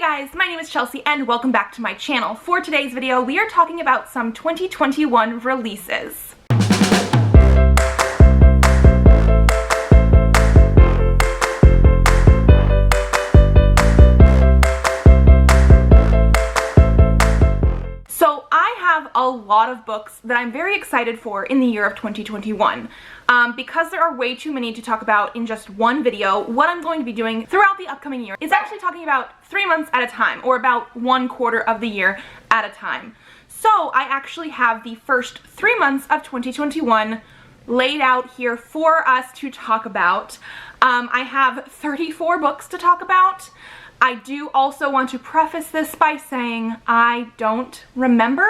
Guys, my name is Chelsea and welcome back to my channel. For today's video, we are talking about some 2021 releases. So I have a lot of books that I'm very excited for in the year of 2021. Because there are way too many to talk about in just one video, what I'm going to be doing throughout the upcoming year is actually talking about 3 months at a time, or about 1/4 of the year at a time. So I actually have the first 3 months of 2021 laid out here for us to talk about. I have 34 books to talk about. I do also want to preface this by saying I don't remember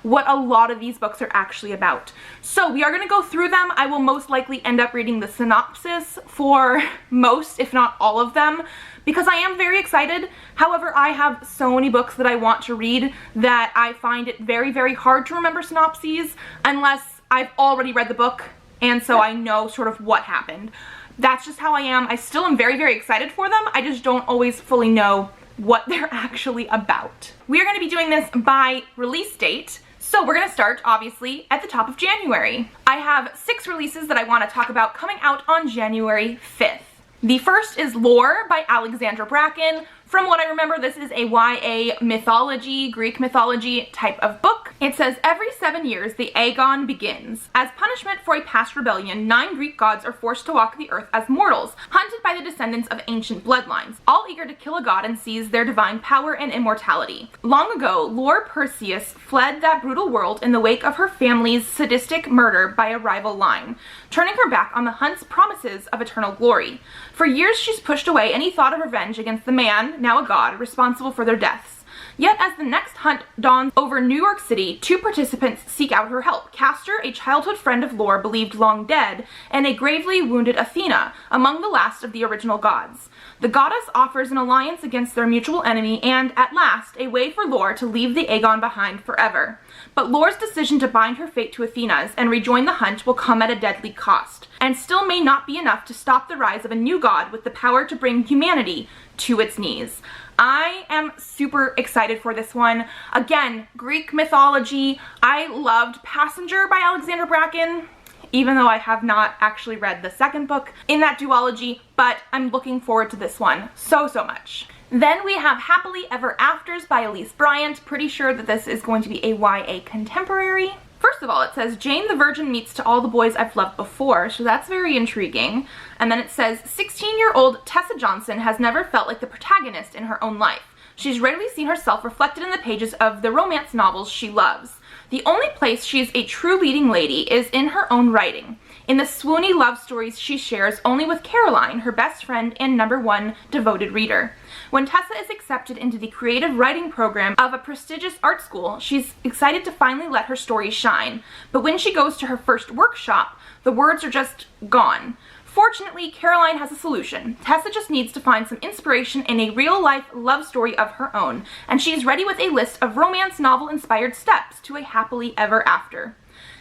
what a lot of these books are actually about. So we are going to go through them. I will most likely end up reading the synopsis for most, if not all of them, because I am very excited. However, I have so many books that I want to read that I find it very, very hard to remember synopses unless I've already read the book and so I know sort of what happened. That's just how I am. I still am very, very excited for them. I just don't always fully know what they're actually about. We are going to be doing this by release date. So we're going to start, obviously, at the top of January. I have 6 releases that I want to talk about coming out on January 5th. The first is Lore by Alexandra Bracken. From what I remember, this is a YA mythology, Greek mythology type of book. It says, every 7 years, the Aegon begins. As punishment for a past rebellion, 9 Greek gods are forced to walk the earth as mortals, hunted by the descendants of ancient bloodlines, all eager to kill a god and seize their divine power and immortality. Long ago, Lore Perseus fled that brutal world in the wake of her family's sadistic murder by a rival line, turning her back on the hunt's promises of eternal glory. For years, she's pushed away any thought of revenge against the man, now a god, responsible for their deaths. Yet as the next hunt dawns over New York City, 2 participants seek out her help. Castor, a childhood friend of Lore believed long dead, and a gravely wounded Athena, among the last of the original gods. The goddess offers an alliance against their mutual enemy and, at last, a way for Lore to leave the Aegon behind forever. But Lore's decision to bind her fate to Athena's and rejoin the hunt will come at a deadly cost, and still may not be enough to stop the rise of a new god with the power to bring humanity to its knees. I am super excited for this one. Again, Greek mythology. I loved Passenger by Alexandra Bracken, even though I have not actually read the second book in that duology, but I'm looking forward to this one so much. Then we have Happily Ever Afters by Elise Bryant. Pretty sure that this is going to be a YA contemporary. First of all, it says, Jane the Virgin meets to all the boys I've loved before, so that's very intriguing. And then it says, 16-year-old Tessa Johnson has never felt like the protagonist in her own life. She's rarely seen herself reflected in the pages of the romance novels she loves. The only place she's a true leading lady is in her own writing, in the swoony love stories she shares only with Caroline, her best friend and #1 devoted reader. When Tessa is accepted into the creative writing program of a prestigious art school, she's excited to finally let her story shine. But when she goes to her first workshop, the words are just gone. Fortunately, Caroline has a solution. Tessa just needs to find some inspiration in a real-life love story of her own, and she's ready with a list of romance novel-inspired steps to a happily ever after.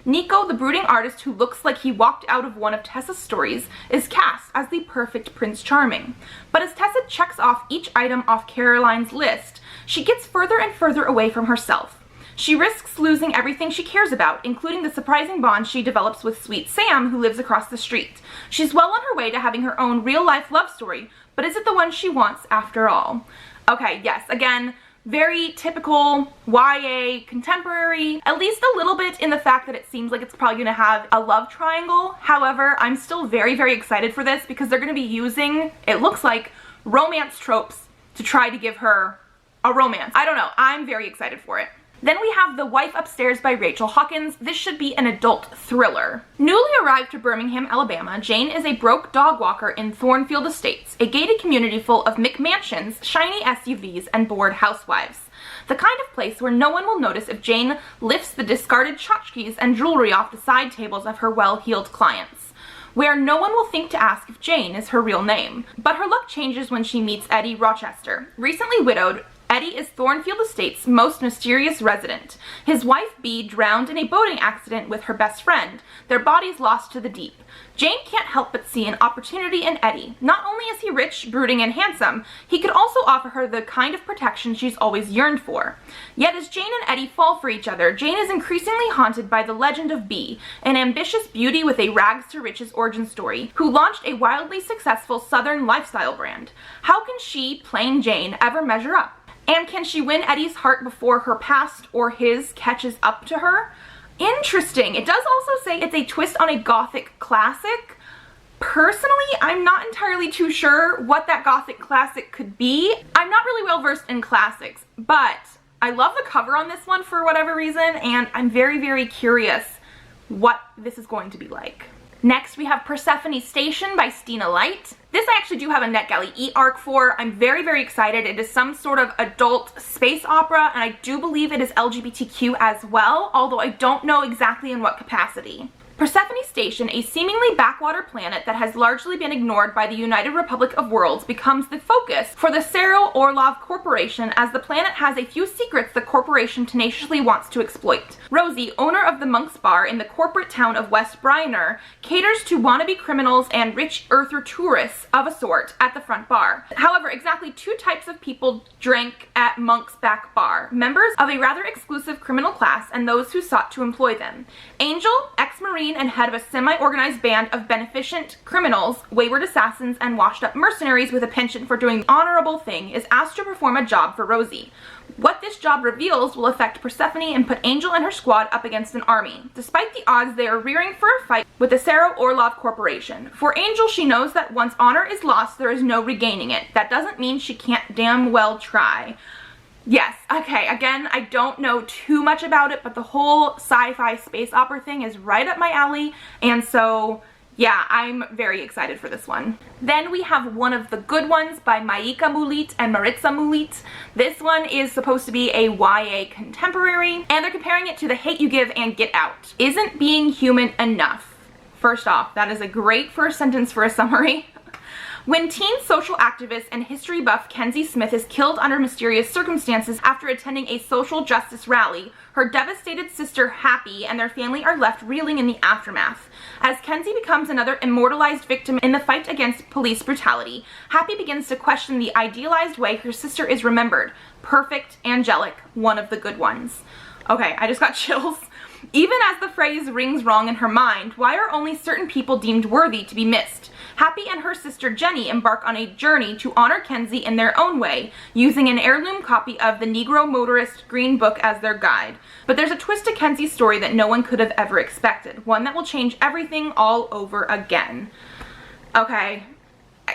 Nico, the brooding artist who looks like he walked out of one of Tessa's stories, is cast as the perfect Prince Charming. But as Tessa checks off each item off Caroline's list, she gets further and further away from herself. She risks losing everything she cares about, including the surprising bond she develops with Sweet Sam, who lives across the street. She's well on her way to having her own real-life love story, but is it the one she wants after all? Okay, yes, again, very typical YA contemporary, at least a little bit in the fact that it seems like it's probably going to have a love triangle. However, I'm still very, very excited for this because they're going to be using, it looks like, romance tropes to try to give her a romance. I don't know. I'm very excited for it. Then we have The Wife Upstairs by Rachel Hawkins. This should be an adult thriller. Newly arrived to Birmingham, Alabama, Jane is a broke dog walker in Thornfield Estates, a gated community full of McMansions, shiny SUVs, and bored housewives. The kind of place where no one will notice if Jane lifts the discarded tchotchkes and jewelry off the side tables of her well-heeled clients. Where no one will think to ask if Jane is her real name. But her luck changes when she meets Eddie Rochester, recently widowed, Eddie is Thornfield Estate's most mysterious resident. His wife Bee drowned in a boating accident with her best friend, their bodies lost to the deep. Jane can't help but see an opportunity in Eddie. Not only is he rich, brooding, and handsome, he could also offer her the kind of protection she's always yearned for. Yet as Jane and Eddie fall for each other, Jane is increasingly haunted by the legend of Bee, an ambitious beauty with a rags-to-riches origin story, who launched a wildly successful Southern lifestyle brand. How can she, plain Jane, ever measure up? And can she win Eddie's heart before her past or his catches up to her? Interesting. It does also say it's a twist on a Gothic classic. Personally, I'm not entirely too sure what that Gothic classic could be. I'm not really well versed in classics, but I love the cover on this one for whatever reason, and I'm very, very curious what this is going to be like. Next, we have Persephone Station by Stina Light. This I actually do have a NetGalley e-arc for. I'm very, very excited. It is some sort of adult space opera, and I do believe it is LGBTQ as well, although I don't know exactly in what capacity. Persephone Station, a seemingly backwater planet that has largely been ignored by the United Republic of Worlds, becomes the focus for the Cyril Orlov Corporation as the planet has a few secrets the corporation tenaciously wants to exploit. Rosie, owner of the Monk's Bar in the corporate town of West Briner, caters to wannabe criminals and rich earther tourists of a sort at the front bar. However, exactly two types of people drank at Monk's back bar: members of a rather exclusive criminal class and those who sought to employ them. Angel, ex-Marine and head of a semi-organized band of beneficent criminals, wayward assassins, and washed-up mercenaries with a penchant for doing the honorable thing, is asked to perform a job for Rosie. What this job reveals will affect Persephone and put Angel and her squad up against an army. Despite the odds, they are rearing for a fight with the Cyril Orlov Corporation. For Angel, she knows that once honor is lost, there is no regaining it. That doesn't mean she can't damn well try. Yes, okay, again, I don't know too much about it, but the whole sci-fi space opera thing is right up my alley, and so yeah, I'm very excited for this one. Then we have One of the Good Ones by Maika Mulit and Maritza Mulit. This one is supposed to be a YA contemporary, and they're comparing it to The Hate You Give and Get Out. Isn't being human enough? First off, that is a great first sentence for a summary. When teen social activist and history buff Kenzie Smith is killed under mysterious circumstances after attending a social justice rally, her devastated sister Happy and their family are left reeling in the aftermath. As Kenzie becomes another immortalized victim in the fight against police brutality, Happy begins to question the idealized way her sister is remembered. Perfect, angelic, one of the good ones. Okay, I just got chills. Even as the phrase rings wrong in her mind, why are only certain people deemed worthy to be missed? Happy and her sister Jenny embark on a journey to honor Kenzie in their own way, using an heirloom copy of the Negro Motorist Green Book as their guide. But there's a twist to Kenzie's story that no one could have ever expected, one that will change everything all over again. Okay,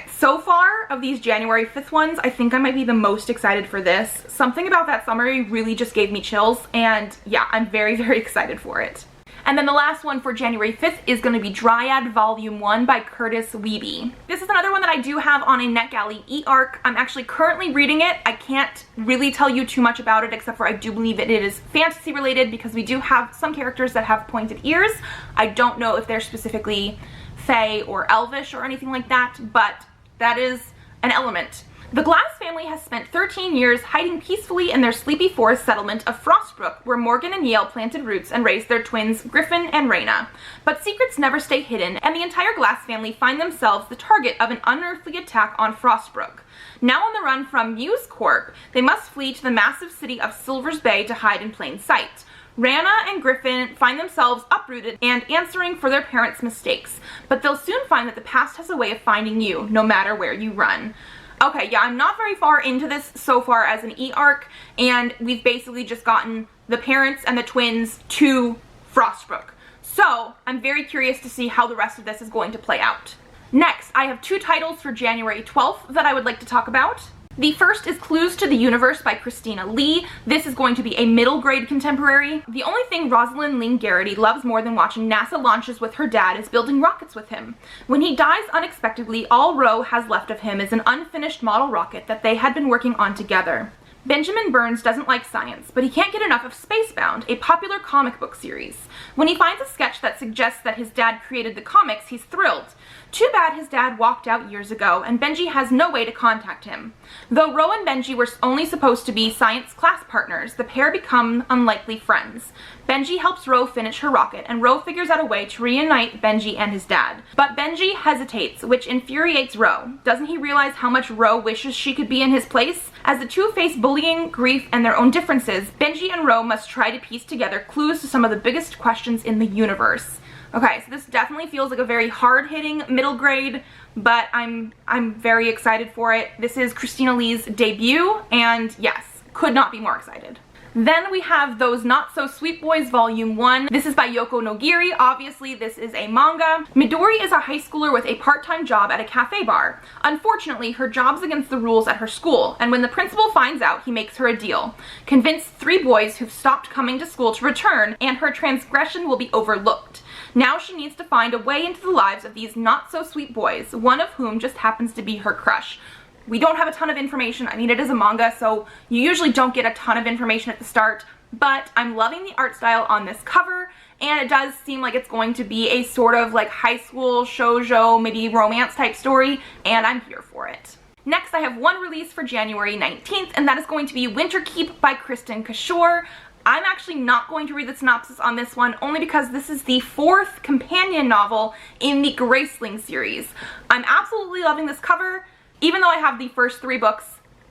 so far of these January 5th ones, I think I might be the most excited for this. Something about that summary really just gave me chills, and yeah, I'm very, very excited for it. And then the last one for January 5th is going to be Dryad Volume 1 by Curtis Wiebe. This is another one that I do have on a NetGalley e-arc. I'm actually currently reading it. I can't really tell you too much about it, except for I do believe that it is fantasy related because we do have some characters that have pointed ears. I don't know if they're specifically fae or elvish or anything like that, but that is an element. The Glass family has spent 13 years hiding peacefully in their sleepy forest settlement of Frostbrook, where Morgan and Yale planted roots and raised their twins Griffin and Raina. But secrets never stay hidden, and the entire Glass family find themselves the target of an unearthly attack on Frostbrook. Now on the run from Muse Corp, they must flee to the massive city of Silver's Bay to hide in plain sight. Raina and Griffin find themselves uprooted and answering for their parents' mistakes, but they'll soon find that the past has a way of finding you, no matter where you run. Okay, yeah, I'm not very far into this so far as an e-arc, and we've basically just gotten the parents and the twins to Frostbrook. So, I'm very curious to see how the rest of this is going to play out. Next, I have two titles for January 12th that I would like to talk about. The first is Clues to the Universe by Christina Lee. This is going to be a middle grade contemporary. The only thing Rosalind Lynn Garrity loves more than watching NASA launches with her dad is building rockets with him. When he dies unexpectedly, all Ro has left of him is an unfinished model rocket that they had been working on together. Benjamin Burns doesn't like science, but he can't get enough of Spacebound, a popular comic book series. When he finds a sketch that suggests that his dad created the comics, he's thrilled. Too bad his dad walked out years ago, and Benji has no way to contact him. Though Ro and Benji were only supposed to be science class partners, the pair become unlikely friends. Benji helps Ro finish her rocket, and Ro figures out a way to reunite Benji and his dad. But Benji hesitates, which infuriates Ro. Doesn't he realize how much Ro wishes she could be in his place? As the two face bullying, grief, and their own differences, Benji and Ro must try to piece together clues to some of the biggest questions in the universe. Okay, so this definitely feels like a very hard-hitting middle grade, but I'm very excited for it. This is Christina Lee's debut, and yes, could not be more excited. Then we have Those Not So Sweet Boys Volume 1. This is by Yoko Nogiri. Obviously, this is a manga. Midori is a high schooler with a part-time job at a cafe bar. Unfortunately, her job's against the rules at her school, and when the principal finds out, he makes her a deal. Convince 3 boys who've stopped coming to school to return, and her transgression will be overlooked. Now she needs to find a way into the lives of these not-so-sweet boys, one of whom just happens to be her crush. We don't have a ton of information. I mean, it is a manga, so you usually don't get a ton of information at the start, but I'm loving the art style on this cover, and it does seem like it's going to be a sort of like high school shoujo, maybe romance type story, and I'm here for it. Next, I have one release for January 19th, and that is going to be Winter Keep by Kristen Kishore. I'm actually not going to read the synopsis on this one, only because this is the 4th companion novel in the Graceling series. I'm absolutely loving this cover. Even though I have the first 3 books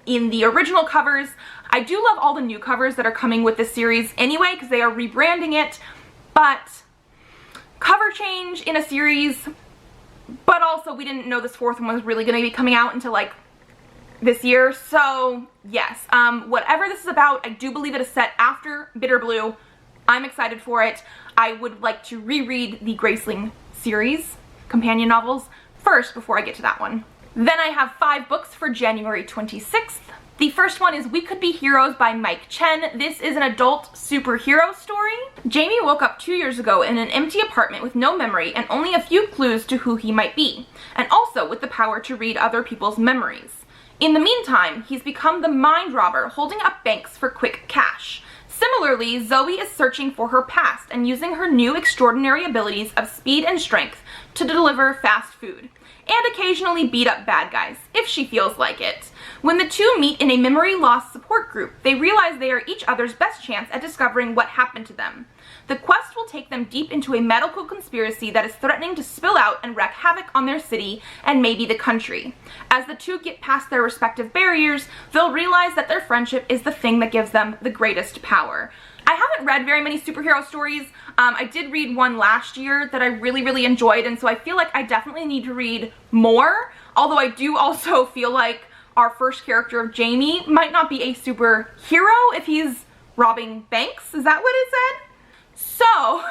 in the original covers, I do love all the new covers that are coming with this series anyway, because they are rebranding it, but cover change in a series, but also we didn't know this 4th one was really going to be coming out until like this year, so yes, whatever this is about, I do believe it is set after Bitter Blue. I'm excited for it. I would like to reread the Graceling series companion novels first before I get to that one. Then I have 5 books for January 26th. The first one is We Could Be Heroes by Mike Chen. This is an adult superhero story. Jamie woke up 2 years ago in an empty apartment with no memory and only a few clues to who he might be, and also with the power to read other people's memories. In the meantime, he's become the mind robber holding up banks for quick cash. Similarly, Zoe is searching for her past and using her new extraordinary abilities of speed and strength to deliver fast food, and occasionally beat up bad guys, if she feels like it. When the two meet in a memory loss support group, they realize they are each other's best chance at discovering what happened to them. The quest will take them deep into a medical conspiracy that is threatening to spill out and wreak havoc on their city and maybe the country. As the two get past their respective barriers, they'll realize that their friendship is the thing that gives them the greatest power. I haven't read very many superhero stories. I did read one last year that I really enjoyed, and so I feel like I definitely need to read more, although I do also feel like our first character of Jamie might not be a superhero if he's robbing banks. Is that what it said? So,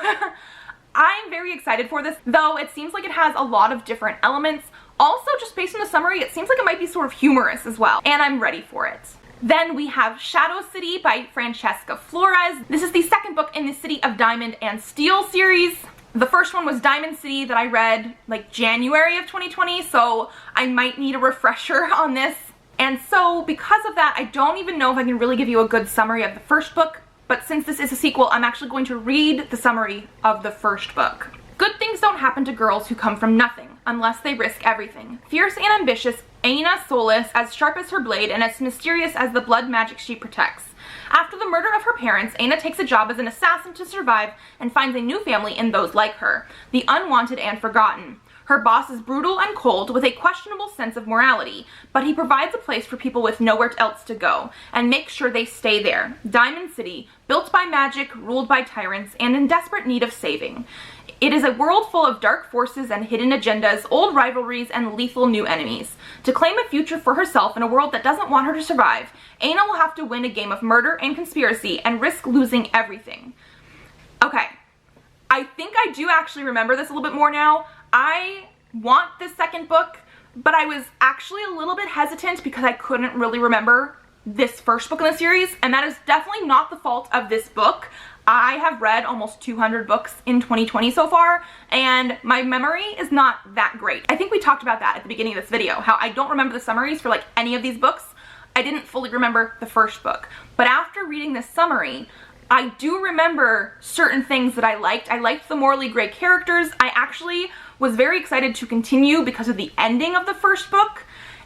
I'm very excited for this, though it seems like it has a lot of different elements. Also, just based on the summary, it seems like it might be sort of humorous as well, and I'm ready for it. Then we have Shadow City by Francesca Flores. This is the second book in the City of Diamond and Steel series. The first one was Diamond City that I read like January of 2020, so I might need a refresher on this. And so because of that, I don't even know if I can really give you a good summary of the first book, but since this is a sequel, I'm actually going to read the summary of the first book. Good things don't happen to girls who come from nothing, unless they risk everything. Fierce and ambitious, Aina Solis, as sharp as her blade and as mysterious as the blood magic she protects. After the murder of her parents, Aina takes a job as an assassin to survive and finds a new family in those like her, the unwanted and forgotten. Her boss is brutal and cold with a questionable sense of morality, but he provides a place for people with nowhere else to go and makes sure they stay there. Diamond City, built by magic, ruled by tyrants, and in desperate need of saving. It is a world full of dark forces and hidden agendas, old rivalries, and lethal new enemies. To claim a future for herself in a world that doesn't want her to survive, Aina will have to win a game of murder and conspiracy and risk losing everything. Okay, I think I do actually remember this a little bit more now. I want this second book, but I was actually a little bit hesitant because I couldn't really remember this first book in the series, and that is definitely not the fault of this book. I have read almost 200 books in 2020 so far, and my memory is not that great. I think we talked about that at the beginning of this video, how I don't remember the summaries for like any of these books. I didn't fully remember the first book. But after reading this summary, I do remember certain things that I liked. I liked the morally gray characters. I actually was very excited to continue because of the ending of the first book.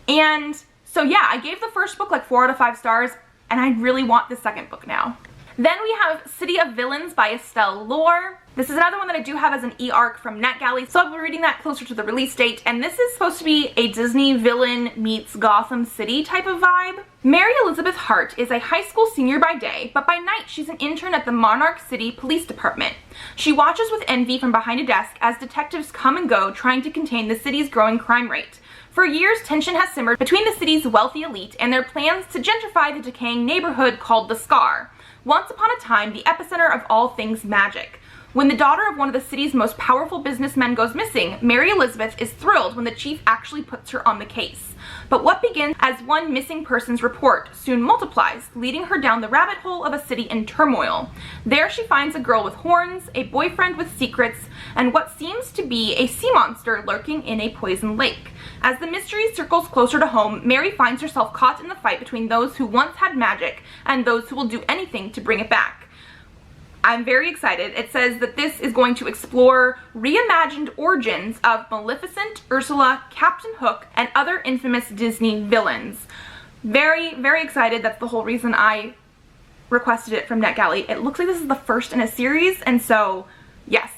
And so yeah, I gave the first book like 4 out of 5 stars, and I really want the second book now. Then we have City of Villains by Estelle Lore. This is another one that I do have as an e-arc from NetGalley, so I'll be reading that closer to the release date, and this is supposed to be a Disney villain meets Gotham City type of vibe. Mary Elizabeth Hart is a high school senior by day, but by night she's an intern at the Monarch City Police Department. She watches with envy from behind a desk as detectives come and go trying to contain the city's growing crime rate. For years, tension has simmered between the city's wealthy elite and their plans to gentrify the decaying neighborhood called the Scar. Once upon a time, the epicenter of all things magic. When the daughter of one of the city's most powerful businessmen goes missing, Mary Elizabeth is thrilled when the chief actually puts her on the case. But what begins as one missing persons report soon multiplies, leading her down the rabbit hole of a city in turmoil. There she finds a girl with horns, a boyfriend with secrets, and what seems to be a sea monster lurking in a poison lake. As the mystery circles closer to home, Mary finds herself caught in the fight between those who once had magic and those who will do anything to bring it back. I'm very excited. It says that this is going to explore reimagined origins of Maleficent, Ursula, Captain Hook, and other infamous Disney villains. Very, very excited. That's the whole reason I requested it from NetGalley. It looks like this is the first in a series, and so yes.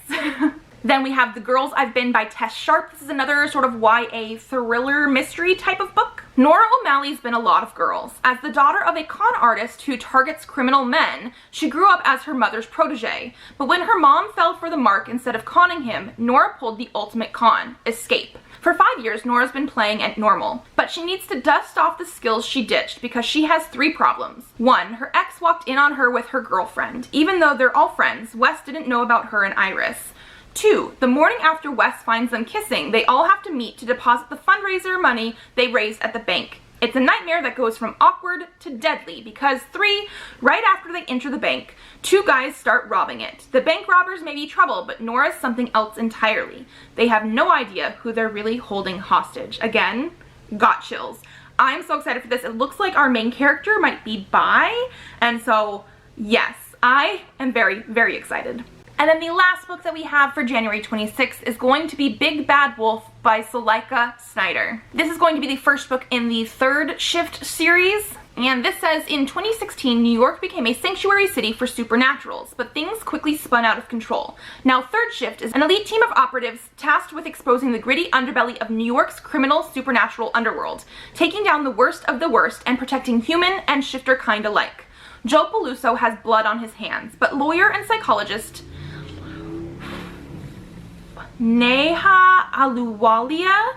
Then we have The Girls Ive Been by Tess Sharp. This is another sort of YA thriller mystery type of book. Nora O'Malley's been a lot of girls. As the daughter of a con artist who targets criminal men, she grew up as her mother's protege. But when her mom fell for the mark instead of conning him, Nora pulled the ultimate con: escape. For 5 years, Nora's been playing at normal, but she needs to dust off the skills she ditched because she has 3 problems. 1, her ex walked in on her with her girlfriend. Even though they're all friends, Wes didn't know about her and Iris. 2, the morning after Wes finds them kissing, they all have to meet to deposit the fundraiser money they raised at the bank. It's a nightmare that goes from awkward to deadly because 3, right after they enter the bank, 2 guys start robbing it. The bank robbers may be trouble, but Nora's something else entirely. They have no idea who they're really holding hostage. Again, got chills. I'm so excited for this. It looks like our main character might be bi, and so yes, I am very, very excited. And then the last book that we have for January 26th is going to be Big Bad Wolf by Suleika Snyder. This is going to be the first book in the Third Shift series. And this says, in 2016, New York became a sanctuary city for supernaturals, but things quickly spun out of control. Now, Third Shift is an elite team of operatives tasked with exposing the gritty underbelly of New York's criminal supernatural underworld, taking down the worst of the worst and protecting human and shifter kind alike. Joe Peluso has blood on his hands, but lawyer and psychologist Neha Aluwalia,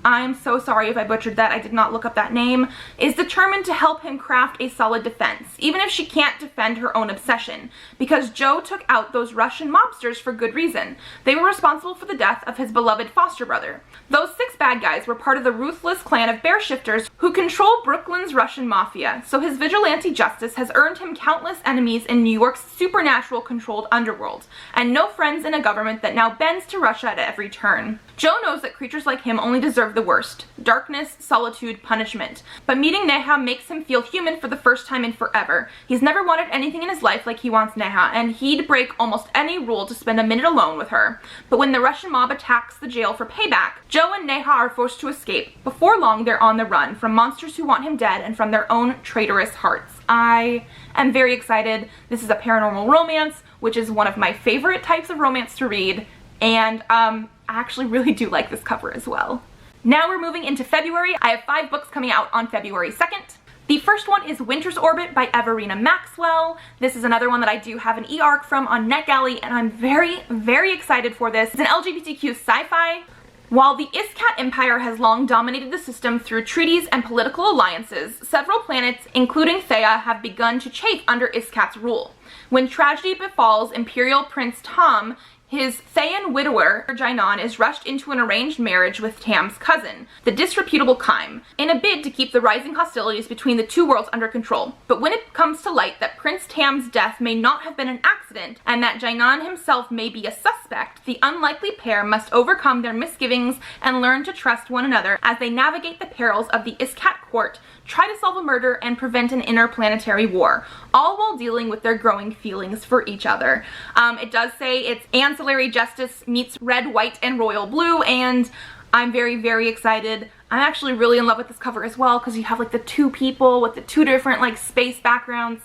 I'm so sorry if I butchered that, I did not look up that name, is determined to help him craft a solid defense, even if she can't defend her own obsession, because Joe took out those Russian mobsters for good reason. They were responsible for the death of his beloved foster brother. Those 6 bad guys were part of the ruthless clan of bear shifters who control Brooklyn's Russian mafia, so his vigilante justice has earned him countless enemies in New York's supernatural-controlled underworld, and no friends in a government that now bends to Russia at every turn. Joe knows that creatures like him only deserve the worst: darkness, solitude, punishment. But meeting Neha makes him feel human for the first time in forever. He's never wanted anything in his life like he wants Neha, and he'd break almost any rule to spend a minute alone with her. But when the Russian mob attacks the jail for payback, Joe and Neha are forced to escape. Before long, they're on the run from monsters who want him dead and from their own traitorous hearts. I am very excited. This is a paranormal romance, which is one of my favorite types of romance to read, and I actually really do like this cover as well. Now we're moving into February. I have 5 books coming out on February 2nd. The first one is Winter's Orbit by Everina Maxwell. This is another one that I do have an e-arc from on NetGalley, and I'm very, very excited for this. It's an LGBTQ sci-fi. While the Iskat Empire has long dominated the system through treaties and political alliances, several planets, including Theia, have begun to chafe under Iskat's rule. When tragedy befalls Imperial Prince Tom, his Thean widower, Jainan, is rushed into an arranged marriage with Tam's cousin, the disreputable Kime, in a bid to keep the rising hostilities between the 2 worlds under control. But when it comes to light that Prince Tam's death may not have been an accident, and that Jainan himself may be a suspect, the unlikely pair must overcome their misgivings and learn to trust one another as they navigate the perils of the Iskat court try to solve a murder, and prevent an interplanetary war, all while dealing with their growing feelings for each other. It does say it's ancillary justice meets red, white, and royal blue, and I'm very, very excited. I'm actually really in love with this cover as well because you have like the two people with the two different like space backgrounds.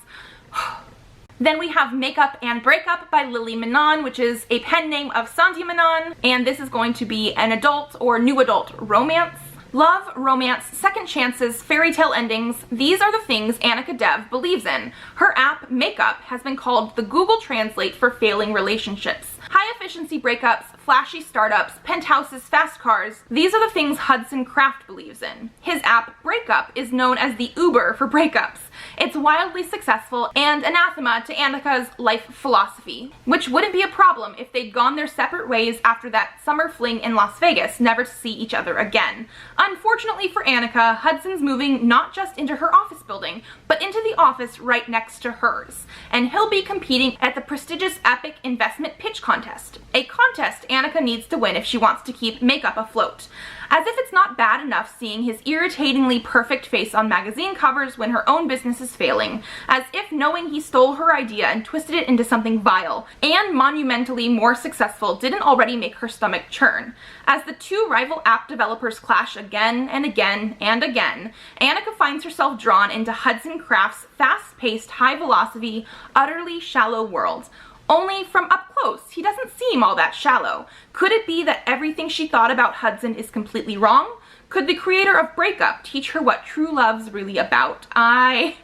Then we have Makeup and Breakup by Lily Manon, which is a pen name of Santi Manon, and this is going to be an adult or new adult romance. Love, romance, second chances, fairy tale endings, these are the things Annika Dev believes in. Her app, Makeup, has been called the Google Translate for failing relationships. High efficiency breakups, flashy startups, penthouses, fast cars, these are the things Hudson Craft believes in. His app, Breakup, is known as the Uber for breakups. It's wildly successful and anathema to Annika's life philosophy, which wouldn't be a problem if they'd gone their separate ways after that summer fling in Las Vegas, never to see each other again. Unfortunately for Annika, Hudson's moving not just into her office building, but into the office right next to hers, and he'll be competing at the prestigious Epic Investment Pitch Contest, a contest Annika needs to win if she wants to keep Makeup afloat. As if it's not bad enough seeing his irritatingly perfect face on magazine covers when her own business is failing, as if knowing he stole her idea and twisted it into something vile and monumentally more successful didn't already make her stomach churn. As the two rival app developers clash again and again and again, Annika finds herself drawn into Hudson Craft's fast-paced, high-velocity, utterly shallow world. Only from up close, he doesn't seem all that shallow. Could it be that everything she thought about Hudson is completely wrong? Could the creator of Breakup teach her what true love's really about? I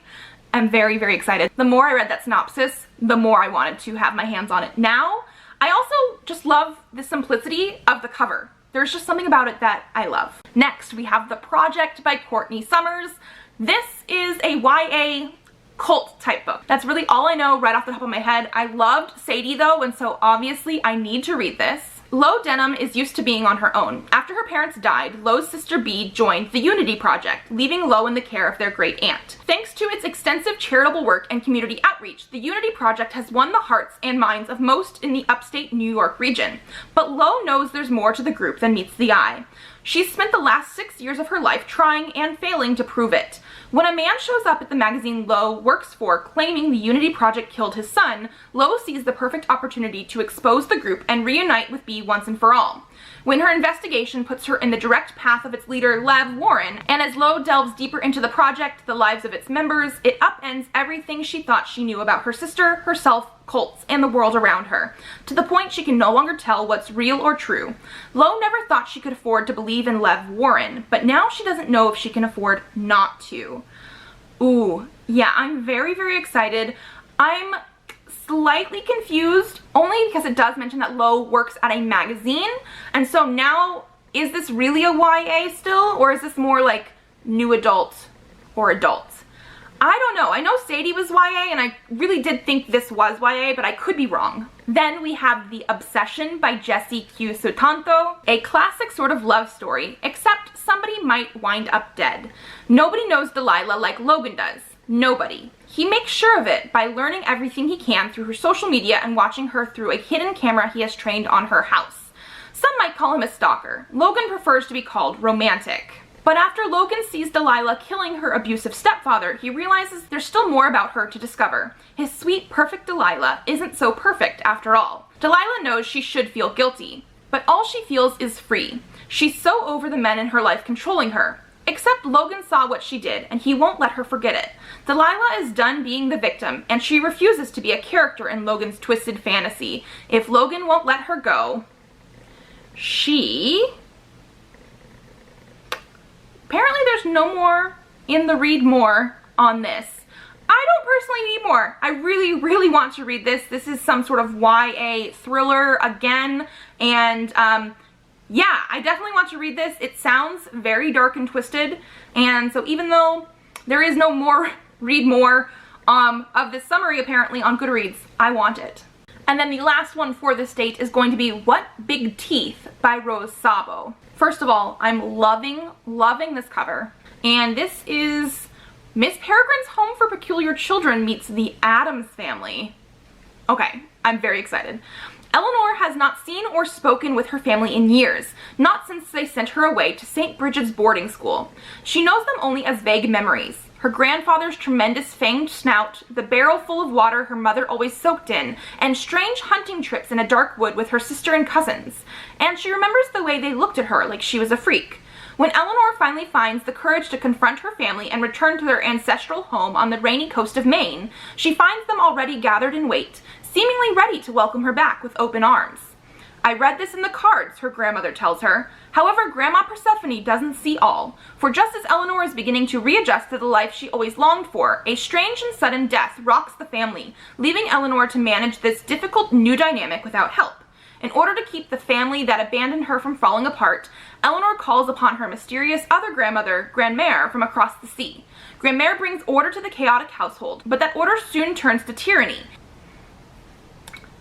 am very, very excited. The more I read that synopsis, the more I wanted to have my hands on it now. I also just love the simplicity of the cover. There's just something about it that I love. Next, we have The Project by Courtney Summers. This is a YA cult type book. That's really all I know right off the top of my head. I loved Sadie though, and so obviously I need to read this. Lo Denham is used to being on her own. After her parents died, Lo's sister Bee joined the Unity Project, leaving Lo in the care of their great aunt. Thanks to its extensive charitable work and community outreach, the Unity Project has won the hearts and minds of most in the upstate New York region. But Lo knows there's more to the group than meets the eye. She's spent the last 6 years of her life trying and failing to prove it. When a man shows up at the magazine Lo works for claiming the Unity Project killed his son, Lo sees the perfect opportunity to expose the group and reunite with Bee once and for all. When her investigation puts her in the direct path of its leader, Lev Warren, and as Lo delves deeper into the project, the lives of its members, it upends everything she thought she knew about her sister, herself, cults, and the world around her, to the point she can no longer tell what's real or true. Lo never thought she could afford to believe in Lev Warren, but now she doesn't know if she can afford not to. Ooh, yeah, I'm very, very excited. I'm slightly confused, only because it does mention that Lo works at a magazine, and so now, is this really a YA still, or is this more like new adult or adult? I don't know. I know Sadie was YA, and I really did think this was YA, but I could be wrong. Then we have The Obsession by Jessie Q. Sutanto, a classic sort of love story, except somebody might wind up dead. Nobody knows Delilah like Logan does. Nobody. He makes sure of it by learning everything he can through her social media and watching her through a hidden camera he has trained on her house. Some might call him a stalker. Logan prefers to be called romantic. But after Logan sees Delilah killing her abusive stepfather, he realizes there's still more about her to discover. His sweet, perfect Delilah isn't so perfect after all. Delilah knows she should feel guilty, but all she feels is free. She's so over the men in her life controlling her. Except Logan saw what she did, and he won't let her forget it. Delilah is done being the victim, and she refuses to be a character in Logan's twisted fantasy. If Logan won't let her go, she... Apparently there's no more in the read more on this. I don't personally need more. I really, really want to read this. This is some sort of YA thriller again, and yeah, I definitely want to read this. It sounds very dark and twisted, and so even though there is no more read more of this summary apparently on Goodreads, I want it. And then the last one for this date is going to be What Big Teeth by Rose Sabo. First of all, I'm loving this cover. And this is Miss Peregrine's Home for Peculiar Children meets the Addams Family. Okay, I'm very excited. Eleanor has not seen or spoken with her family in years, not since they sent her away to St. Bridget's boarding school. She knows them only as vague memories. Her grandfather's tremendous fanged snout, the barrel full of water her mother always soaked in, and strange hunting trips in a dark wood with her sister and cousins. And she remembers the way they looked at her like she was a freak. When Eleanor finally finds the courage to confront her family and return to their ancestral home on the rainy coast of Maine, she finds them already gathered in wait, seemingly ready to welcome her back with open arms. I read this in the cards, her grandmother tells her. However, Grandma Persephone doesn't see all, for just as Eleanor is beginning to readjust to the life she always longed for, a strange and sudden death rocks the family, leaving Eleanor to manage this difficult new dynamic without help. In order to keep the family that abandoned her from falling apart, Eleanor calls upon her mysterious other grandmother, Grandmère, from across the sea. Grandmère brings order to the chaotic household, but that order soon turns to tyranny.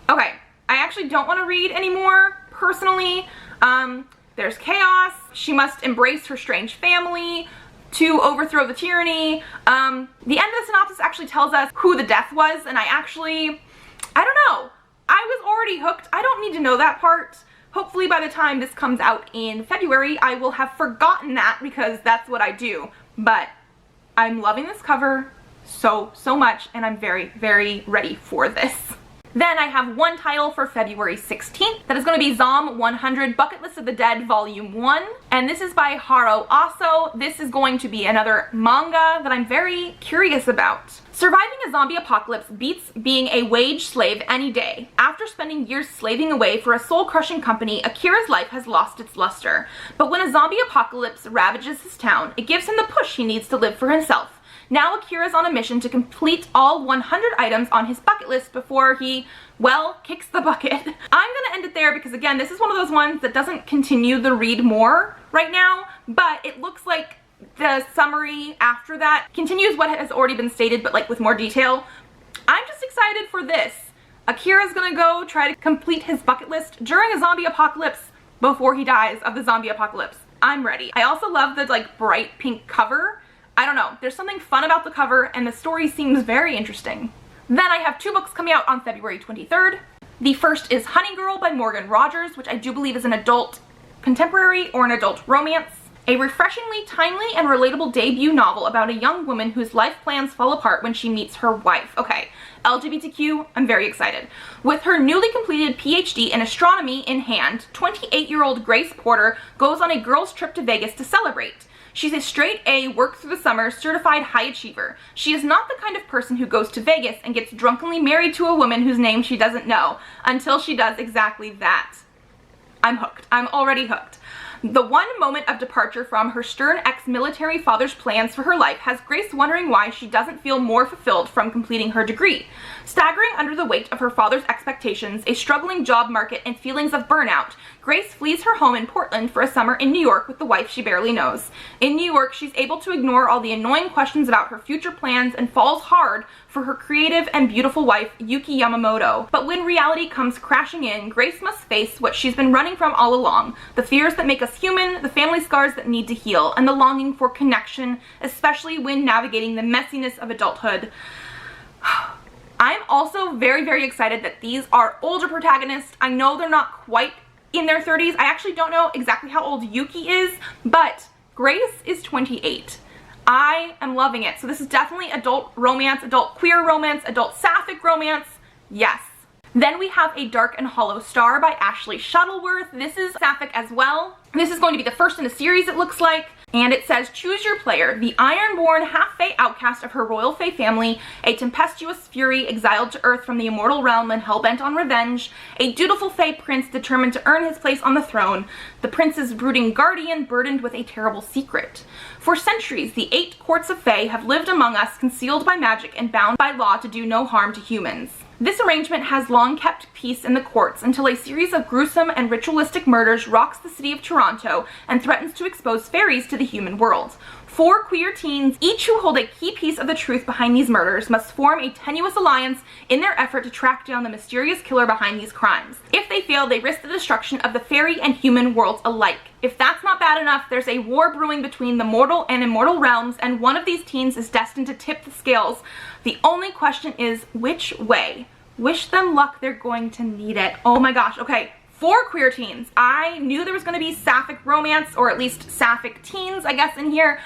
Okay, I actually don't want to read anymore, personally. There's chaos. She must embrace her strange family to overthrow the tyranny. The end of the synopsis actually tells us who the death was, and I don't know. I was already hooked. I don't need to know that part. Hopefully by the time this comes out in February, I will have forgotten that because that's what I do. But I'm loving this cover so much, and I'm very, very ready for this. Then I have one title for February 16th. That is going to be Zom 100 Bucket List of the Dead Volume 1. And this is by Haro Aso. This is going to be another manga that I'm very curious about. Surviving a zombie apocalypse beats being a wage slave any day. After spending years slaving away for a soul-crushing company, Akira's life has lost its luster. But when a zombie apocalypse ravages his town, it gives him the push he needs to live for himself. Now Akira's on a mission to complete all 100 items on his bucket list before he, well, kicks the bucket. I'm gonna end it there because, again, this is one of those ones that doesn't continue the read more right now, but it looks like the summary after that continues what has already been stated, but like with more detail. I'm just excited for this. Akira's gonna go try to complete his bucket list during a zombie apocalypse before he dies of the zombie apocalypse. I'm ready. I also love the like bright pink cover. I don't know, there's something fun about the cover and the story seems very interesting. Then I have two books coming out on February 23rd. The first is Honey Girl by Morgan Rogers, which I do believe is an adult contemporary or an adult romance. A refreshingly timely and relatable debut novel about a young woman whose life plans fall apart when she meets her wife. Okay, LGBTQ, I'm very excited. With her newly completed PhD in astronomy in hand, 28-year-old Grace Porter goes on a girls' trip to Vegas to celebrate. She's a straight A, work through the summer, certified high achiever. She is not the kind of person who goes to Vegas and gets drunkenly married to a woman whose name she doesn't know, until she does exactly that. I'm hooked. I'm already hooked. The one moment of departure from her stern ex-military father's plans for her life has Grace wondering why she doesn't feel more fulfilled from completing her degree. Staggering under the weight of her father's expectations, a struggling job market, and feelings of burnout, Grace flees her home in Portland for a summer in New York with the wife she barely knows. In New York, she's able to ignore all the annoying questions about her future plans and falls hard for her creative and beautiful wife, Yuki Yamamoto. But when reality comes crashing in, Grace must face what she's been running from all along: the fears that make us human, the family scars that need to heal, and the longing for connection, especially when navigating the messiness of adulthood. I'm also very, very excited that these are older protagonists. I know they're not quite in their 30s. I actually don't know exactly how old Yuki is, but Grace is 28. I am loving it. So this is definitely adult romance, adult queer romance, adult sapphic romance. Yes. Then we have A Dark and Hollow Star by Ashley Shuttleworth. This is sapphic as well. This is going to be the first in a series, it looks like. And it says, choose your player, the iron-born half-fae outcast of her royal fae family, a tempestuous fury exiled to earth from the immortal realm and hell-bent on revenge, a dutiful fae prince determined to earn his place on the throne, the prince's brooding guardian burdened with a terrible secret. For centuries, the 8 courts of fae have lived among us, concealed by magic and bound by law to do no harm to humans. This arrangement has long kept peace in the courts until a series of gruesome and ritualistic murders rocks the city of Toronto and threatens to expose fairies to the human world. 4 queer teens, each who hold a key piece of the truth behind these murders, must form a tenuous alliance in their effort to track down the mysterious killer behind these crimes. If they fail, they risk the destruction of the fairy and human worlds alike. If that's not bad enough, there's a war brewing between the mortal and immortal realms, and one of these teens is destined to tip the scales. The only question is, which way? Wish them luck, they're going to need it. Oh my gosh, okay. For queer teens. I knew there was going to be sapphic romance, or at least sapphic teens, I guess, in here,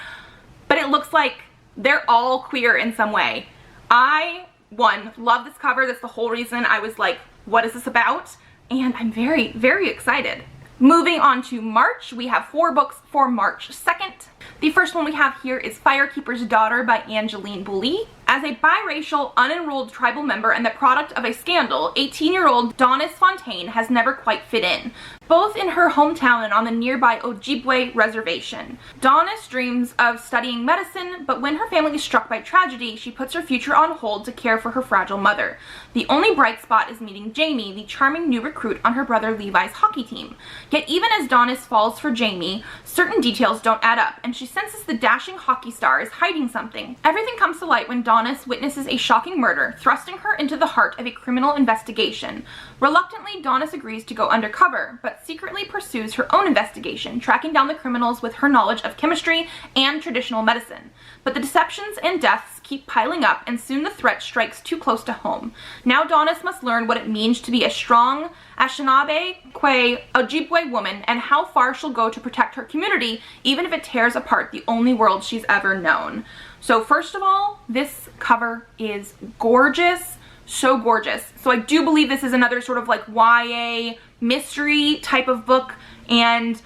but it looks like they're all queer in some way. I, one, love this cover. That's the whole reason I was like, what is this about? And I'm very, very excited. Moving on to March, we have 4 books for March 2nd. The first one we have here is Firekeepers Daughter by Angeline Boulay. As a biracial, unenrolled tribal member and the product of a scandal, 18-year-old Donis Fontaine has never quite fit in, both in her hometown and on the nearby Ojibwe reservation. Donis dreams of studying medicine, but when her family is struck by tragedy, she puts her future on hold to care for her fragile mother. The only bright spot is meeting Jamie, the charming new recruit on her brother Levi's hockey team. Yet even as Donis falls for Jamie, certain details don't add up, and she senses the dashing hockey star is hiding something. Everything comes to light when Donis witnesses a shocking murder, thrusting her into the heart of a criminal investigation. Reluctantly, Donis agrees to go undercover, but secretly pursues her own investigation, tracking down the criminals with her knowledge of chemistry and traditional medicine. But the deceptions and deaths keep piling up, and soon the threat strikes too close to home. Now Donis must learn what it means to be a strong Anishinaabe Ojibwe woman, and how far she'll go to protect her community, even if it tears apart the only world she's ever known. So first of all, this cover is gorgeous, so gorgeous. So I do believe this is another sort of like YA mystery type of book, and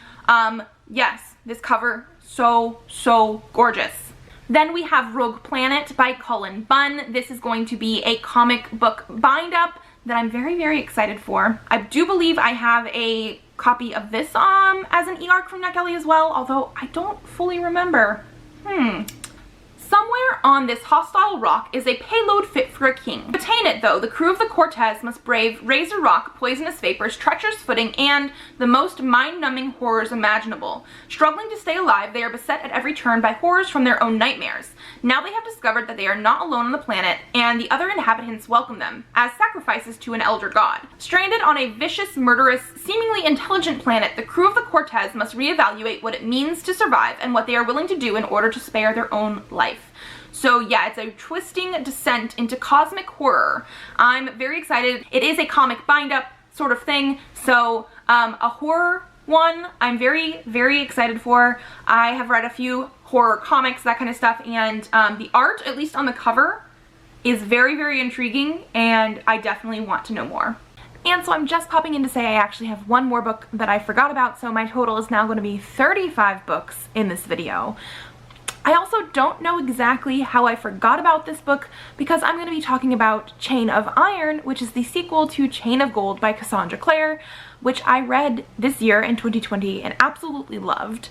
yes, this cover, so gorgeous. Then we have Rogue Planet by Cullen Bunn. This is going to be a comic book bind up that I'm very, very excited for. I do believe I have a copy of this as an e-arc from NetGalley as well, although I don't fully remember. Somewhere on this hostile rock is a payload fit for a king. To attain it, though, the crew of the Cortez must brave razor rock, poisonous vapors, treacherous footing, and the most mind-numbing horrors imaginable. Struggling to stay alive, they are beset at every turn by horrors from their own nightmares. Now they have discovered that they are not alone on the planet, and the other inhabitants welcome them, as sacrifices to an elder god. Stranded on a vicious, murderous, seemingly intelligent planet, the crew of the Cortez must reevaluate what it means to survive and what they are willing to do in order to spare their own life. So yeah, it's a twisting descent into cosmic horror. I'm very excited. It is a comic bind-up sort of thing, so a horror one I'm very, very excited for. I have read a few horror comics, that kind of stuff, and the art, at least on the cover, is very, very intriguing, and I definitely want to know more. And so I'm just popping in to say I actually have one more book that I forgot about, so my total is now going to be 35 books in this video. I also don't know exactly how I forgot about this book, because I'm going to be talking about Chain of Iron, which is the sequel to Chain of Gold by Cassandra Clare, which I read this year in 2020 and absolutely loved.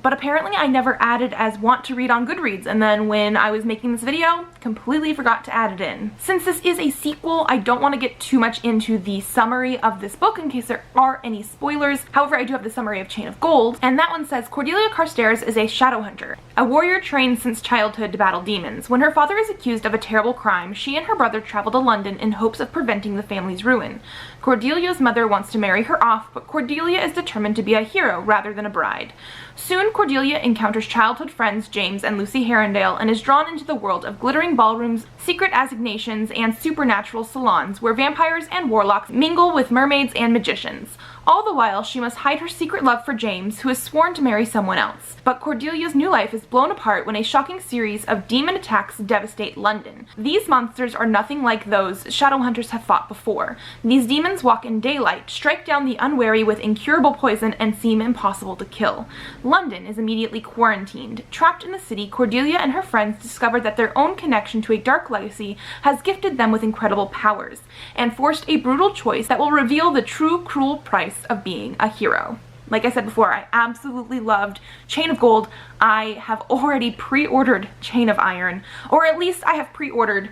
But apparently I never added as want to read on Goodreads, and then when I was making this video, completely forgot to add it in. Since this is a sequel, I don't want to get too much into the summary of this book in case there are any spoilers. However, I do have the summary of Chain of Gold, and that one says, Cordelia Carstairs is a shadow hunter, a warrior trained since childhood to battle demons. When her father is accused of a terrible crime, she and her brother travel to London in hopes of preventing the family's ruin. Cordelia's mother wants to marry her off, but Cordelia is determined to be a hero rather than a bride. Soon, Cordelia encounters childhood friends James and Lucy Herondale and is drawn into the world of glittering ballrooms, secret assignations, and supernatural salons where vampires and warlocks mingle with mermaids and magicians. All the while, she must hide her secret love for James, who is sworn to marry someone else. But Cordelia's new life is blown apart when a shocking series of demon attacks devastate London. These monsters are nothing like those Shadowhunters have fought before. These demons walk in daylight, strike down the unwary with incurable poison, and seem impossible to kill. London is immediately quarantined. Trapped in the city, Cordelia and her friends discover that their own connection to a dark legacy has gifted them with incredible powers, and forced a brutal choice that will reveal the true cruel price of being a hero. Like I said before, I absolutely loved Chain of Gold. I have already pre-ordered Chain of Iron, or at least I have pre-ordered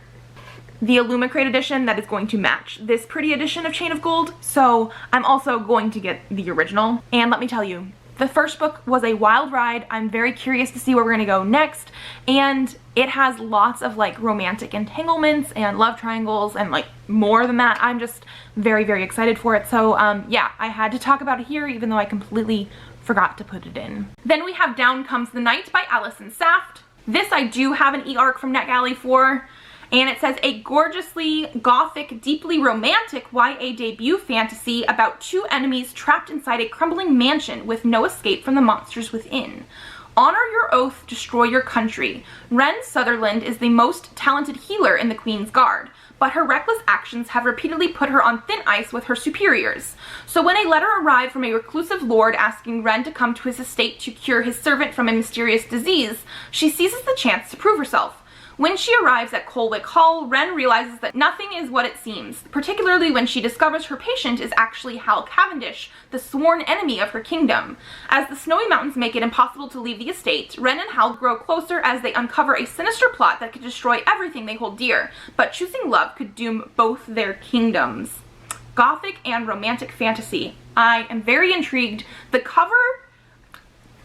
the Illumicrate edition that is going to match this pretty edition of Chain of Gold, so I'm also going to get the original. And let me tell you, the first book was a wild ride. I'm very curious to see where we're gonna go next, and it has lots of like romantic entanglements and love triangles and like more than that. I'm just very, very excited for it. So yeah, I had to talk about it here even though I completely forgot to put it in. Then we have Down Comes the Night by Allison Saft. This I do have an e-arc from NetGalley for, and it says a gorgeously gothic, deeply romantic YA debut fantasy about two enemies trapped inside a crumbling mansion with no escape from the monsters within. Honor your oath, destroy your country. Ren Sutherland is the most talented healer in the Queen's Guard, but her reckless actions have repeatedly put her on thin ice with her superiors. So when a letter arrived from a reclusive lord asking Ren to come to his estate to cure his servant from a mysterious disease, she seizes the chance to prove herself. When she arrives at Colwick Hall, Ren realizes that nothing is what it seems, particularly when she discovers her patient is actually Hal Cavendish, the sworn enemy of her kingdom. As the snowy mountains make it impossible to leave the estate, Ren and Hal grow closer as they uncover a sinister plot that could destroy everything they hold dear, but choosing love could doom both their kingdoms. Gothic and romantic fantasy. I am very intrigued. The cover,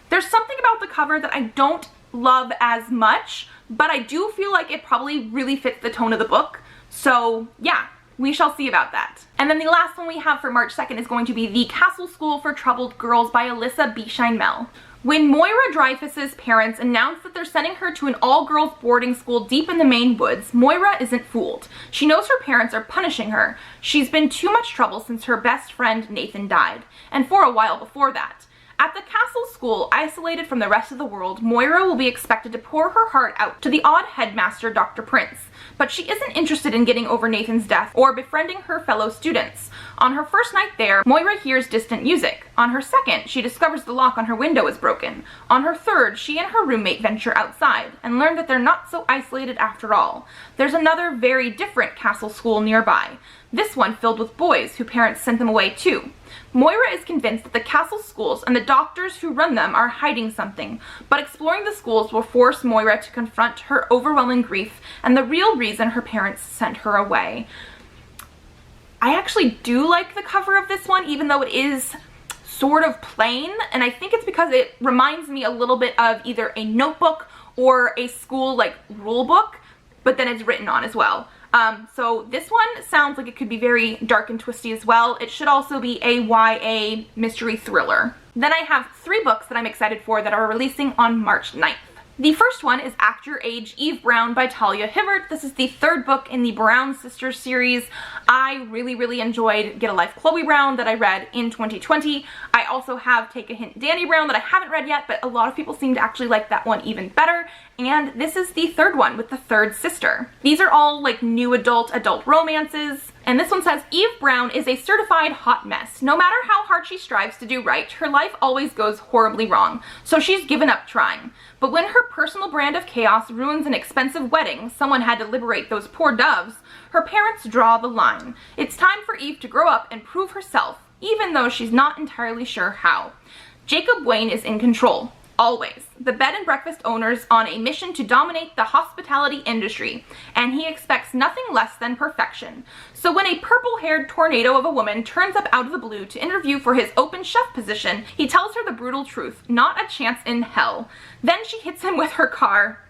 there's something about the cover that I don't love as much, but I do feel like it probably really fits the tone of the book. So yeah, we shall see about that. And then the last one we have for March 2nd is going to be The Castle School for Troubled Girls by Alyssa B. Scheinmel. When Moira Dreyfus's parents announce that they're sending her to an all-girls boarding school deep in the Maine woods, Moira isn't fooled. She knows her parents are punishing her. She's been too much trouble since her best friend Nathan died, and for a while before that. At the castle school, isolated from the rest of the world, Moira will be expected to pour her heart out to the odd headmaster, Dr. Prince. But she isn't interested in getting over Nathan's death or befriending her fellow students. On her first night there, Moira hears distant music. On her second, she discovers the lock on her window is broken. On her third, she and her roommate venture outside and learn that they're not so isolated after all. There's another very different castle school nearby. This one filled with boys whose parents sent them away too. Moira is convinced that the castle schools and the doctors who run them are hiding something, but exploring the schools will force Moira to confront her overwhelming grief and the real reason her parents sent her away. I actually do like the cover of this one, even though it is sort of plain, and I think it's because it reminds me a little bit of either a notebook or a school like rule book, but then it's written on as well. So this one sounds like it could be very dark and twisty as well. It should also be a YA mystery thriller. Then I have 3 books that I'm excited for that are releasing on March 9th. The first one is Act Your Age, Eve Brown by Talia Hibbert. This is the 3rd book in the Brown Sisters series. I really enjoyed Get a Life Chloe Brown that I read in 2020. I also have Take a Hint Danny Brown that I haven't read yet, but a lot of people seem to actually like that one even better. And this is the 3rd one with the 3rd sister. These are all like new adult romances. And this one says, Eve Brown is a certified hot mess. No matter how hard she strives to do right, her life always goes horribly wrong. So she's given up trying. But when her personal brand of chaos ruins an expensive wedding, someone had to liberate those poor doves, her parents draw the line. It's time for Eve to grow up and prove herself, even though she's not entirely sure how. Jacob Wayne is in control. Always. The bed and breakfast owner's on a mission to dominate the hospitality industry, and he expects nothing less than perfection. So when a purple-haired tornado of a woman turns up out of the blue to interview for his open chef position, he tells her the brutal truth, not a chance in hell. Then she hits him with her car.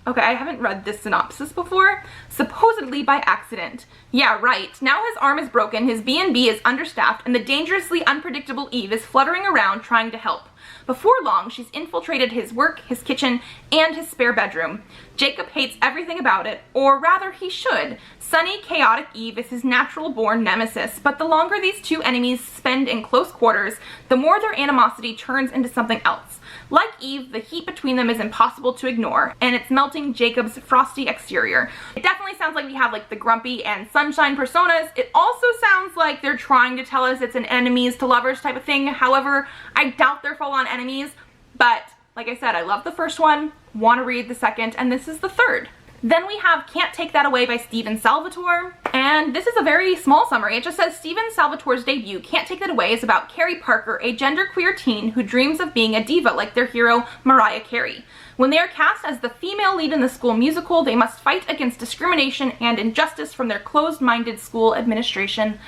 Okay, I haven't read this synopsis before. Supposedly by accident. Yeah, right. Now his arm is broken, his B&B is understaffed, and the dangerously unpredictable Eve is fluttering around trying to help. Before long, she's infiltrated his work, his kitchen, and his spare bedroom. Jacob hates everything about it, or rather he should. Sunny, chaotic Eve is his natural-born nemesis, but the longer these two enemies spend in close quarters, the more their animosity turns into something else. Like Eve, the heat between them is impossible to ignore, and it's melting Jacob's frosty exterior. It definitely sounds like we have like the grumpy and sunshine personas. It also sounds like they're trying to tell us it's an enemies to lovers type of thing. However, I doubt they're full-on enemies, but like I said, I love the first one, want to read the second, and this is the 3rd. Then we have Can't Take That Away by Stephen Salvatore, and this is a very small summary. It just says Stephen Salvatore's debut, Can't Take That Away, is about Carrie Parker, a genderqueer teen who dreams of being a diva like their hero Mariah Carey. When they are cast as the female lead in the school musical, they must fight against discrimination and injustice from their closed-minded school administration.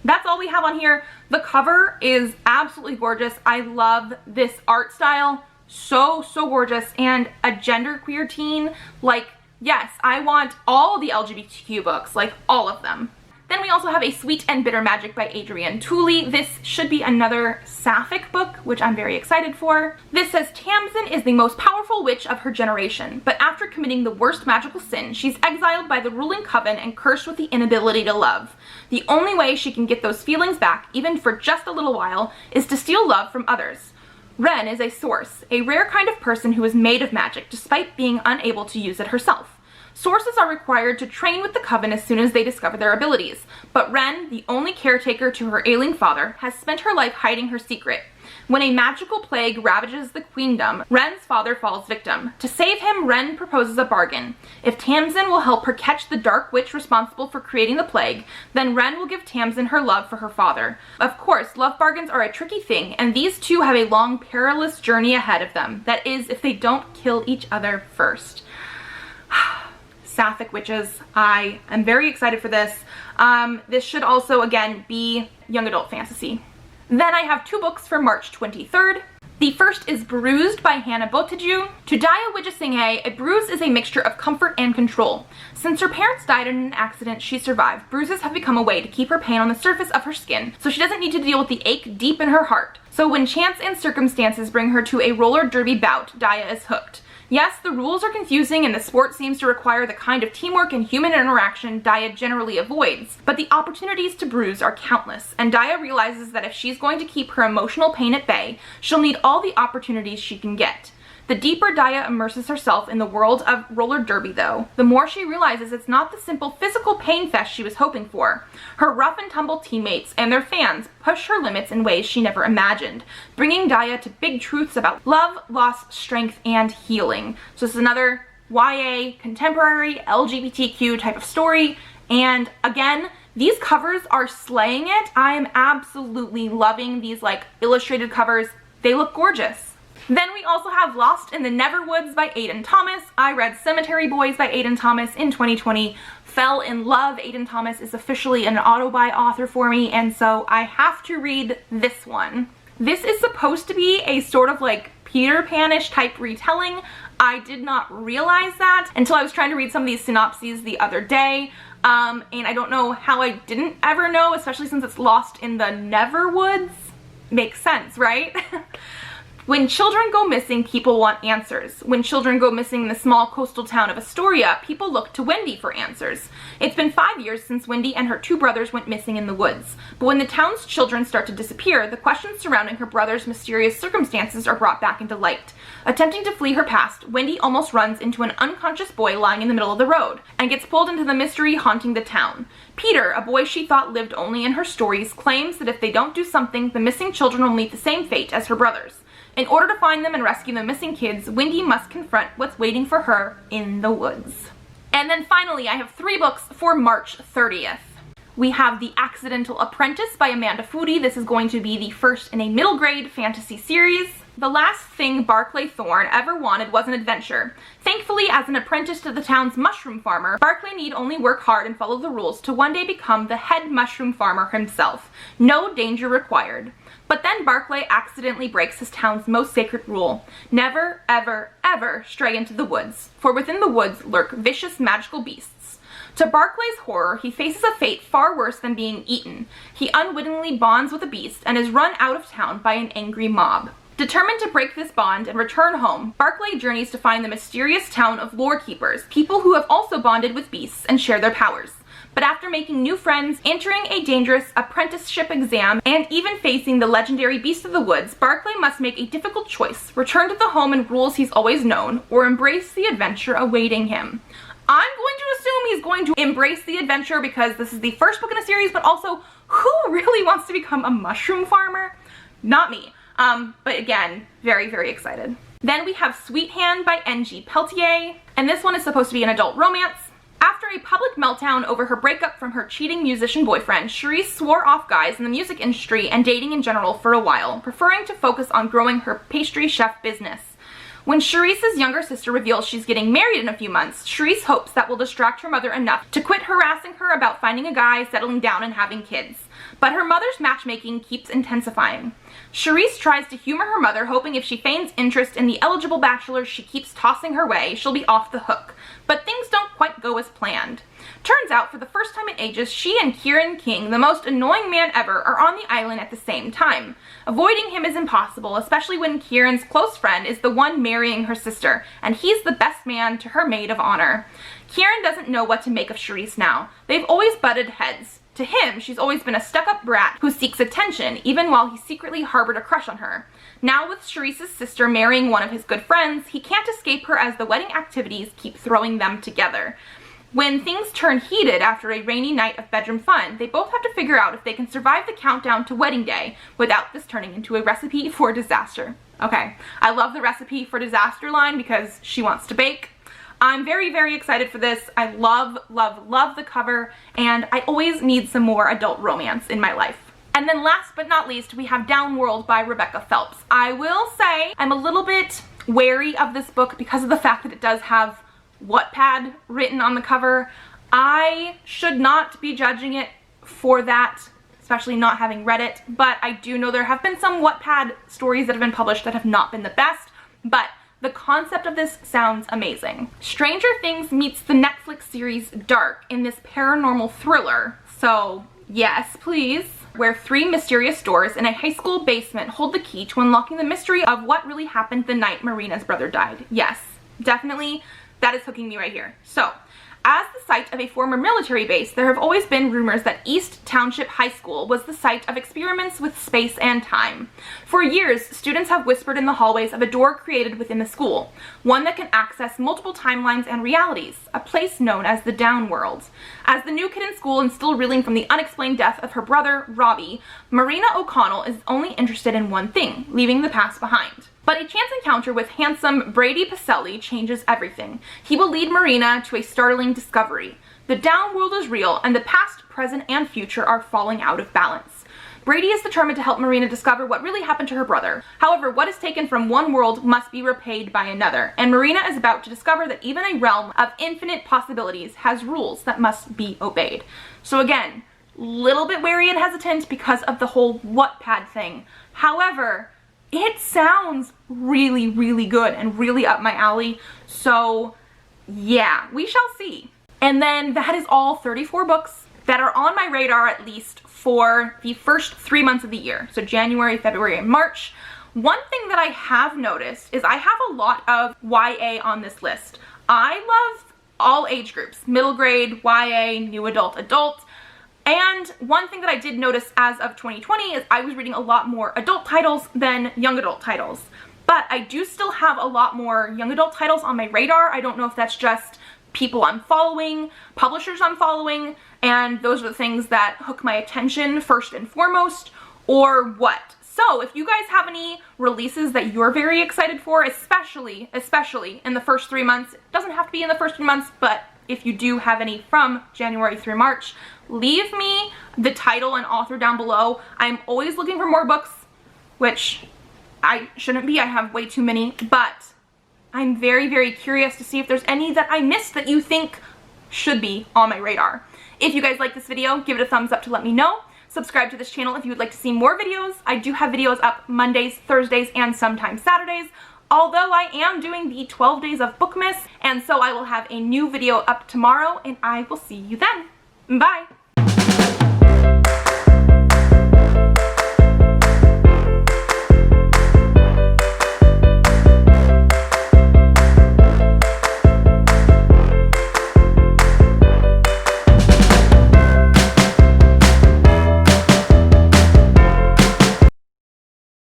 That's all we have on here. The cover is absolutely gorgeous. I love this art style. So gorgeous. And a genderqueer teen, like, yes, I want all the LGBTQ books, like all of them. Then we also have A Sweet and Bitter Magic by Adrienne Tooley. This should be another sapphic book, which I'm very excited for. This says Tamsin is the most powerful witch of her generation, but after committing the worst magical sin, she's exiled by the ruling coven and cursed with the inability to love. The only way she can get those feelings back, even for just a little while, is to steal love from others. Ren is a source, a rare kind of person who is made of magic despite being unable to use it herself. Sources are required to train with the coven as soon as they discover their abilities, but Ren, the only caretaker to her ailing father, has spent her life hiding her secret. When a magical plague ravages the queendom, Ren's father falls victim. To save him, Ren proposes a bargain. If Tamsin will help her catch the dark witch responsible for creating the plague, then Ren will give Tamsin her love for her father. Of course, love bargains are a tricky thing, and these two have a long, perilous journey ahead of them. That is, if they don't kill each other first. Sapphic witches. I am very excited for this. This should also, again, be young adult fantasy. Then I have two books for March 23rd. The first is Bruised by Hannah Boteju. To Daya Wijasinghe, a bruise is a mixture of comfort and control. Since her parents died in an accident she survived, bruises have become a way to keep her pain on the surface of her skin, so she doesn't need to deal with the ache deep in her heart. So when chance and circumstances bring her to a roller derby bout, Daya is hooked. Yes, the rules are confusing and the sport seems to require the kind of teamwork and human interaction Daya generally avoids, but the opportunities to bruise are countless, and Daya realizes that if she's going to keep her emotional pain at bay, she'll need all the opportunities she can get. The deeper Daya immerses herself in the world of roller derby, though, the more she realizes it's not the simple physical pain fest she was hoping for. Her rough and tumble teammates and their fans push her limits in ways she never imagined, bringing Daya to big truths about love, loss, strength, and healing. So this is another YA, contemporary, LGBTQ type of story, and again, these covers are slaying it. I am absolutely loving these illustrated covers. They look gorgeous. Then we also have Lost in the Neverwoods by Aiden Thomas. I read Cemetery Boys by Aiden Thomas in 2020, fell in love. Aiden Thomas is officially an auto-buy author for me, and so I have to read this one. This is supposed to be a sort of Peter Pan-ish type retelling. I did not realize that until I was trying to read some of these synopses the other day, and I don't know how I didn't ever know, especially since it's Lost in the Neverwoods. Makes sense, right? When children go missing, people want answers. When children go missing in the small coastal town of Astoria, people look to Wendy for answers. It's been 5 years since Wendy and her two brothers went missing in the woods. But when the town's children start to disappear, the questions surrounding her brother's mysterious circumstances are brought back into light. Attempting to flee her past, Wendy almost runs into an unconscious boy lying in the middle of the road, and gets pulled into the mystery haunting the town. Peter, a boy she thought lived only in her stories, claims that if they don't do something, the missing children will meet the same fate as her brothers. In order to find them and rescue the missing kids, Wendy must confront what's waiting for her in the woods. And then finally, I have 3 books for March 30th. We have The Accidental Apprentice by Amanda Foody. This is going to be the first in a middle grade fantasy series. The last thing Barclay Thorne ever wanted was an adventure. Thankfully, as an apprentice to the town's mushroom farmer, Barclay need only work hard and follow the rules to one day become the head mushroom farmer himself. No danger required. But then Barclay accidentally breaks his town's most sacred rule. Never, ever, ever stray into the woods, for within the woods lurk vicious magical beasts. To Barclay's horror, he faces a fate far worse than being eaten. He unwittingly bonds with a beast and is run out of town by an angry mob. Determined to break this bond and return home, Barclay journeys to find the mysterious town of lore keepers, people who have also bonded with beasts and share their powers. But after making new friends, entering a dangerous apprenticeship exam, and even facing the legendary beast of the woods, Barclay must make a difficult choice: return to the home and rules he's always known, or embrace the adventure awaiting him. I'm going to assume he's going to embrace the adventure because this is the first book in a series, but also, who really wants to become a mushroom farmer? Not me. But again, very, very excited. Then we have Sweet Hand by N.G. Peltier, and this one is supposed to be an adult romance. After a public meltdown over her breakup from her cheating musician boyfriend, Cherise swore off guys in the music industry and dating in general for a while, preferring to focus on growing her pastry chef business. When Cherise's younger sister reveals she's getting married in a few months, Cherise hopes that will distract her mother enough to quit harassing her about finding a guy, settling down, and having kids. But her mother's matchmaking keeps intensifying. Cherise tries to humor her mother, hoping if she feigns interest in the eligible bachelors she keeps tossing her way, she'll be off the hook. But things don't quite go as planned. Turns out, for the first time in ages, she and Kieran King, the most annoying man ever, are on the island at the same time. Avoiding him is impossible, especially when Kieran's close friend is the one marrying her sister, and he's the best man to her maid of honor. Kieran doesn't know what to make of Charisse now. They've always butted heads. To him, she's always been a stuck-up brat who seeks attention, even while he secretly harbored a crush on her. Now with Charisse's sister marrying one of his good friends, he can't escape her as the wedding activities keep throwing them together. When things turn heated after a rainy night of bedroom fun, they both have to figure out if they can survive the countdown to wedding day without this turning into a recipe for disaster. Okay, I love the recipe for disaster line because she wants to bake. I'm very, very excited for this. I love, love, love the cover, and I always need some more adult romance in my life. And then last but not least, we have Downworld by Rebecca Phelps. I will say I'm a little bit wary of this book because of the fact that it does have Wattpad written on the cover. I should not be judging it for that, especially not having read it, but I do know there have been some Wattpad stories that have been published that have not been the best, but the concept of this sounds amazing. Stranger Things meets the Netflix series Dark in this paranormal thriller, so yes please, where 3 mysterious doors in a high school basement hold the key to unlocking the mystery of what really happened the night Marina's brother died. Yes, definitely, that is hooking me right here. So, as the site of a former military base, there have always been rumors that East Township High School was the site of experiments with space and time. For years, students have whispered in the hallways of a door created within the school, one that can access multiple timelines and realities, a place known as the Downworld. As the new kid in school and still reeling from the unexplained death of her brother, Robbie, Marina O'Connell is only interested in one thing, leaving the past behind. But a chance encounter with handsome Brady Pacelli changes everything. He will lead Marina to a startling discovery. The Downworld is real, and the past, present, and future are falling out of balance. Brady is determined to help Marina discover what really happened to her brother. However, what is taken from one world must be repaid by another, and Marina is about to discover that even a realm of infinite possibilities has rules that must be obeyed. So again, little bit wary and hesitant because of the whole Wattpad thing. However, it sounds really, really good and really up my alley, so yeah, we shall see. And then that is all 34 books that are on my radar at least for the first 3 months of the year, so January, February, and March. One thing that I have noticed is I have a lot of YA on this list. I love all age groups, middle grade, YA, new adult, adult. And one thing that I did notice as of 2020 is I was reading a lot more adult titles than young adult titles. But I do still have a lot more young adult titles on my radar. I don't know if that's just people I'm following, publishers I'm following, and those are the things that hook my attention first and foremost, or what. So if you guys have any releases that you're very excited for, especially in the first 3 months, it doesn't have to be in the first 3 months, but if you do have any from January through March, leave me the title and author down below. I'm always looking for more books, which I shouldn't be, I have way too many, but I'm very, very curious to see if there's any that I missed that you think should be on my radar. If you guys like this video, give it a thumbs up to let me know. Subscribe to this channel if you would like to see more videos. I do have videos up Mondays, Thursdays, and sometimes Saturdays. Although I am doing the 12 days of Bookmas, and so I will have a new video up tomorrow, and I will see you then. Bye!